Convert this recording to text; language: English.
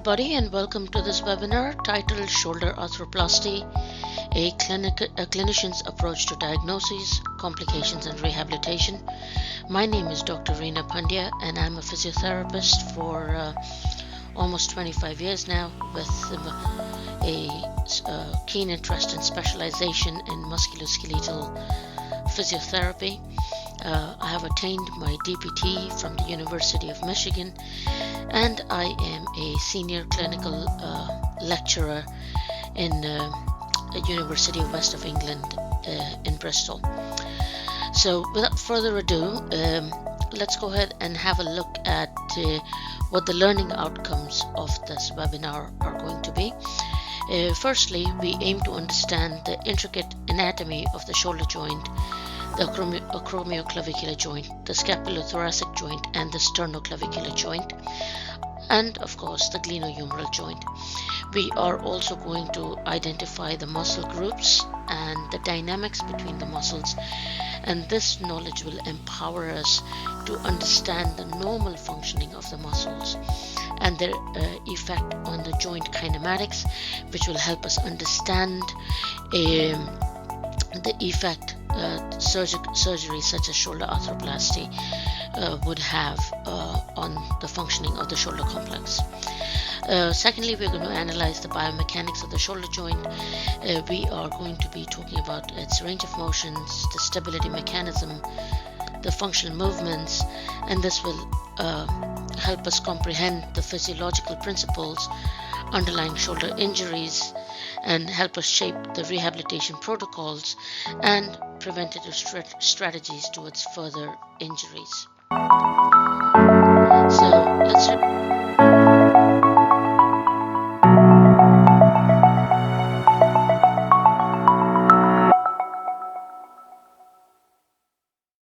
everybody, and welcome to this webinar titled Shoulder Arthroplasty, a clinician's approach to diagnosis, complications and rehabilitation. My name is Dr. Reena Pandya and I'm a physiotherapist for almost 25 years now with a keen interest and specialization in musculoskeletal physiotherapy. I have attained my DPT from the University of Michigan, and I am a senior clinical lecturer in the University of West of England in Bristol. So without further ado, let's go ahead and have a look at what the learning outcomes of this webinar are going to be. Firstly, we aim to understand the intricate anatomy of the shoulder joint, the acromioclavicular joint, the scapulothoracic joint, and the sternoclavicular joint, and of course the glenohumeral joint. We are also going to identify the muscle groups and the dynamics between the muscles, and this knowledge will empower us to understand the normal functioning of the muscles and their effect on the joint kinematics, which will help us understand the effect surgery such as shoulder arthroplasty would have on the functioning of the shoulder complex. Secondly, we're going to analyze the biomechanics of the shoulder joint. We are going to be talking about its range of motions, the stability mechanism, the functional movements, and this will help us comprehend the physiological principles underlying shoulder injuries and help us shape the rehabilitation protocols and preventative strategies towards further injuries. So let's